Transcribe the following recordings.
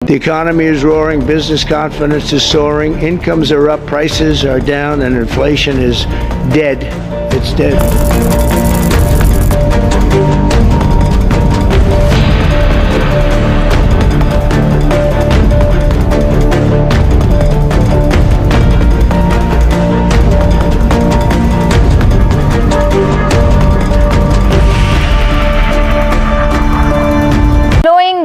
The economy is roaring, business confidence is soaring, incomes are up, prices are down, and inflation is dead. It's dead.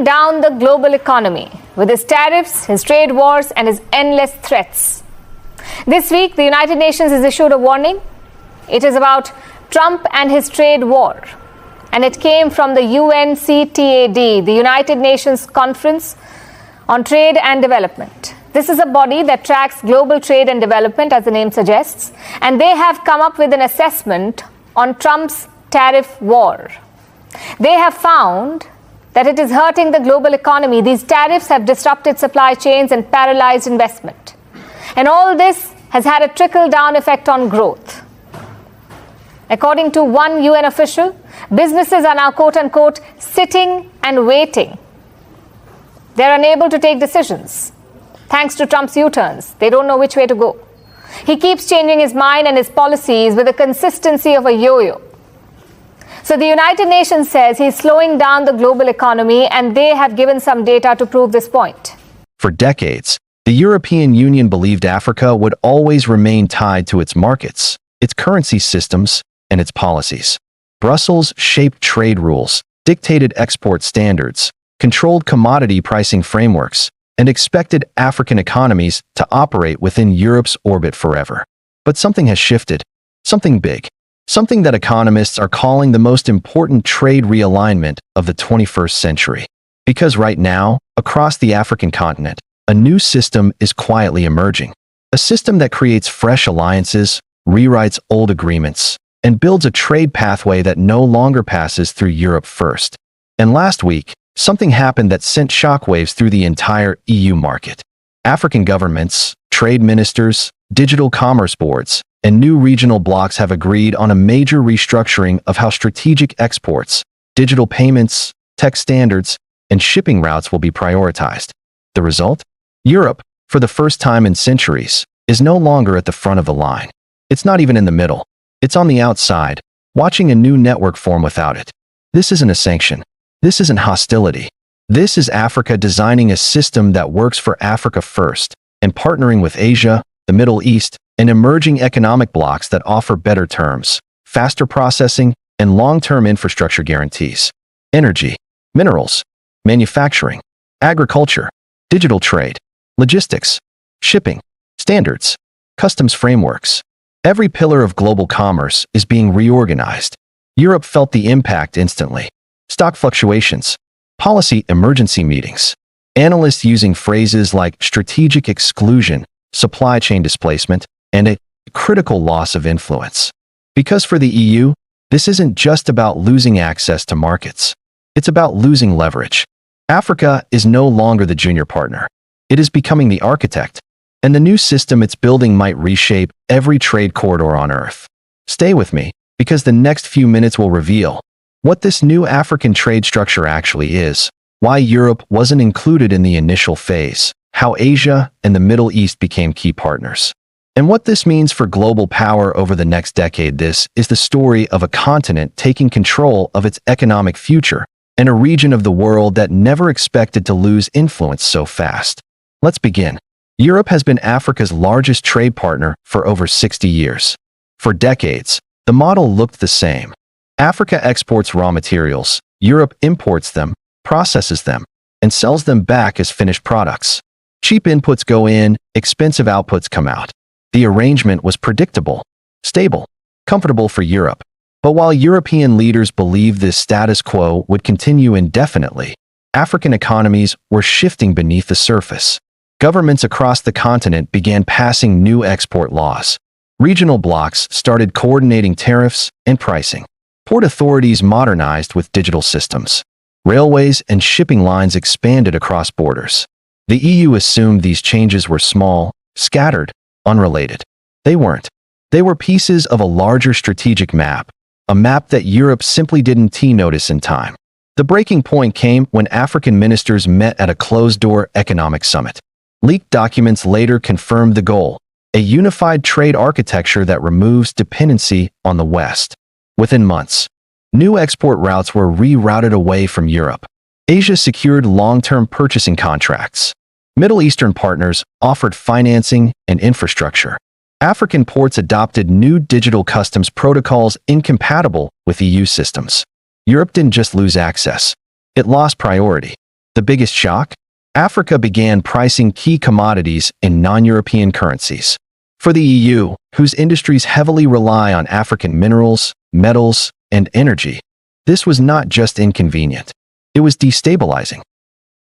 Down the global economy with his tariffs, his trade wars, and his endless threats. This week, the United Nations has issued a warning. It is about Trump and his trade war, and it came from the UNCTAD, the United Nations Conference on Trade and Development. This is a body that tracks global trade and development, as the name suggests, and they have come up with an assessment on Trump's tariff war. They have found that it is hurting the global economy. These tariffs have disrupted supply chains and paralyzed investment. And all this has had a trickle-down effect on growth. According to one UN official, businesses are now, quote-unquote, sitting and waiting. They're unable to take decisions. Thanks to Trump's U-turns, they don't know which way to go. He keeps changing his mind and his policies with the consistency of a yo-yo. So the United Nations says he's slowing down the global economy, and they have given some data to prove this point. For decades, the European Union believed Africa would always remain tied to its markets, its currency systems, and its policies. Brussels shaped trade rules, dictated export standards, controlled commodity pricing frameworks, and expected African economies to operate within Europe's orbit forever. But something has shifted, something big. Something that economists are calling the most important trade realignment of the 21st century. Because right now, across the African continent, a new system is quietly emerging. A system that creates fresh alliances, rewrites old agreements, and builds a trade pathway that no longer passes through Europe first. And last week, something happened that sent shockwaves through the entire EU market. African governments, trade ministers, digital commerce boards, and new regional blocs have agreed on a major restructuring of how strategic exports, digital payments, tech standards, and shipping routes will be prioritized. The result? Europe, for the first time in centuries, is no longer at the front of the line. It's not even in the middle. It's on the outside, watching a new network form without it. This isn't a sanction. This isn't hostility. This is Africa designing a system that works for Africa first, and partnering with Asia, the Middle East, and emerging economic blocs that offer better terms, faster processing, and long-term infrastructure guarantees. Energy, minerals, manufacturing, agriculture, digital trade, logistics, shipping, standards, customs frameworks. Every pillar of global commerce is being reorganized. Europe felt the impact instantly. Stock fluctuations, policy emergency meetings, analysts using phrases like strategic exclusion, supply chain displacement, and a critical loss of influence. Because for the EU, this isn't just about losing access to markets. It's about losing leverage. Africa is no longer the junior partner. It is becoming the architect, and the new system it's building might reshape every trade corridor on Earth. Stay with me, because the next few minutes will reveal what this new African trade structure actually is, why Europe wasn't included in the initial phase, how Asia and the Middle East became key partners, and what this means for global power over the next decade. This is the story of a continent taking control of its economic future and a region of the world that never expected to lose influence so fast. Let's begin. Europe has been Africa's largest trade partner for over 60 years. For decades, the model looked the same. Africa exports raw materials, Europe imports them, processes them, and sells them back as finished products. Cheap inputs go in, expensive outputs come out. The arrangement was predictable, stable, comfortable for Europe. But while European leaders believed this status quo would continue indefinitely, African economies were shifting beneath the surface. Governments across the continent began passing new export laws. Regional blocs started coordinating tariffs and pricing. Port authorities modernized with digital systems. Railways and shipping lines expanded across borders. The EU assumed these changes were small, scattered, unrelated. They weren't. They were pieces of a larger strategic map, a map that Europe simply didn't notice in time. The breaking point came when African ministers met at a closed-door economic summit. Leaked documents later confirmed the goal: a unified trade architecture that removes dependency on the West. Within months, new export routes were rerouted away from Europe. Asia secured long-term purchasing contracts. Middle Eastern partners offered financing and infrastructure. African ports adopted new digital customs protocols incompatible with EU systems. Europe didn't just lose access, it lost priority. The biggest shock? Africa began pricing key commodities in non-European currencies. For the EU, whose industries heavily rely on African minerals, metals, and energy, this was not just inconvenient. It was destabilizing.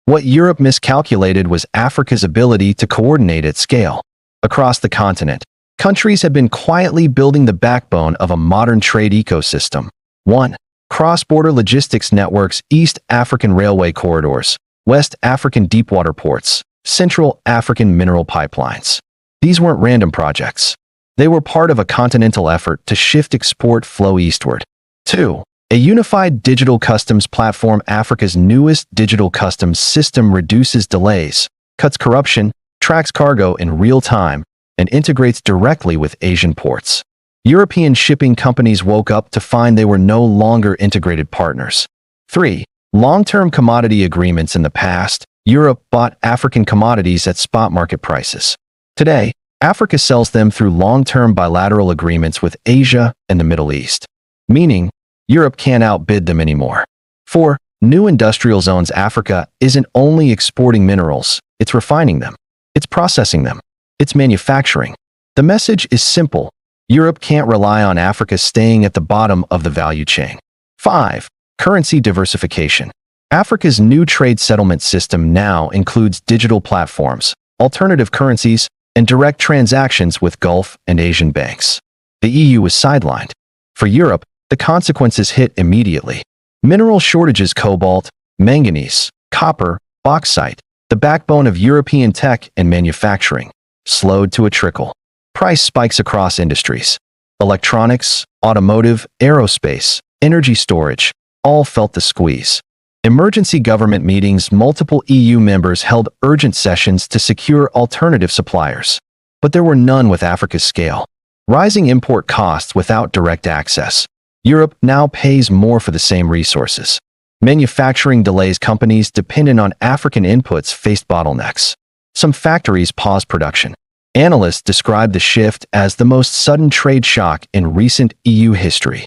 What Europe miscalculated was Africa's ability to coordinate at scale. Across the continent, countries had been quietly building the backbone of a modern trade ecosystem. 1. Cross-border logistics networks: East African railway corridors, West African deepwater ports, Central African mineral pipelines. These weren't random projects. They were part of a continental effort to shift export flow eastward. 2. A unified digital customs platform: Africa's newest digital customs system reduces delays, cuts corruption, tracks cargo in real time, and integrates directly with Asian ports. European shipping companies woke up to find they were no longer integrated partners. 3. Long-term commodity agreements: in the past, Europe bought African commodities at spot market prices. Today, Africa sells them through long-term bilateral agreements with Asia and the Middle East. Meaning, Europe can't outbid them anymore. 4. New industrial zones: Africa isn't only exporting minerals, it's refining them. It's processing them. It's manufacturing. The message is simple: Europe can't rely on Africa staying at the bottom of the value chain. 5. Currency diversification. Africa's new trade settlement system now includes digital platforms, alternative currencies, and direct transactions with Gulf and Asian banks. The EU was sidelined. For Europe, the consequences hit immediately. Mineral shortages: cobalt, manganese, copper, bauxite, the backbone of European tech and manufacturing, slowed to a trickle. Price spikes across industries. Electronics, automotive, aerospace, energy storage, all felt the squeeze. Emergency government meetings: multiple EU members held urgent sessions to secure alternative suppliers. But there were none with Africa's scale. Rising import costs without direct access. Europe now pays more for the same resources. Manufacturing delays: companies dependent on African inputs faced bottlenecks. Some factories paused production. Analysts describe the shift as the most sudden trade shock in recent EU history.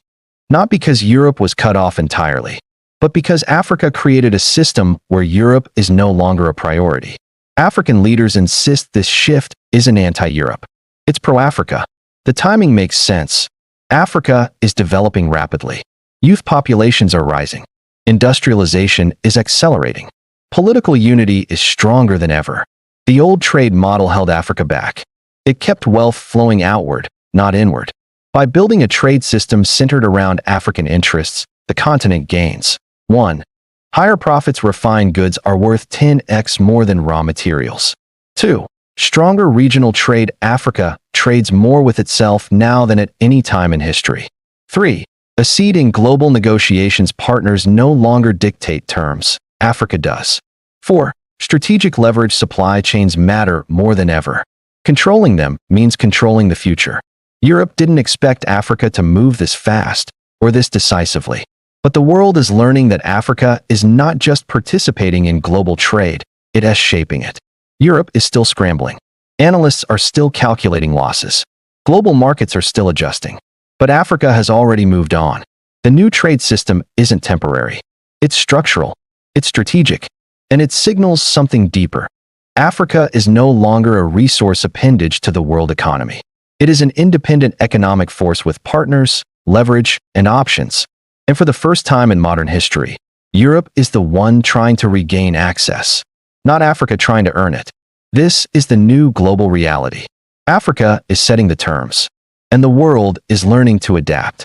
Not because Europe was cut off entirely, but because Africa created a system where Europe is no longer a priority. African leaders insist this shift isn't anti-Europe. It's pro-Africa. The timing makes sense. Africa is developing rapidly. Youth populations are rising. Industrialization is accelerating. Political unity is stronger than ever. The old trade model held Africa back. It kept wealth flowing outward, not inward. By building a trade system centered around African interests, the continent gains. 1. Higher profits: refined goods are worth 10x more than raw materials. 2. Stronger regional trade: Africa trades more with itself now than at any time in history. 3. A seat in global negotiations: partners no longer dictate terms, Africa does. 4. Strategic leverage: supply chains matter more than ever. Controlling them means controlling the future. Europe didn't expect Africa to move this fast or this decisively. But the world is learning that Africa is not just participating in global trade, it is shaping it. Europe is still scrambling. Analysts are still calculating losses. Global markets are still adjusting. But Africa has already moved on. The new trade system isn't temporary. It's structural. It's strategic. And it signals something deeper. Africa is no longer a resource appendage to the world economy. It is an independent economic force with partners, leverage, and options. And for the first time in modern history, Europe is the one trying to regain access, not Africa trying to earn it. This is the new global reality. Africa is setting the terms, and the world is learning to adapt.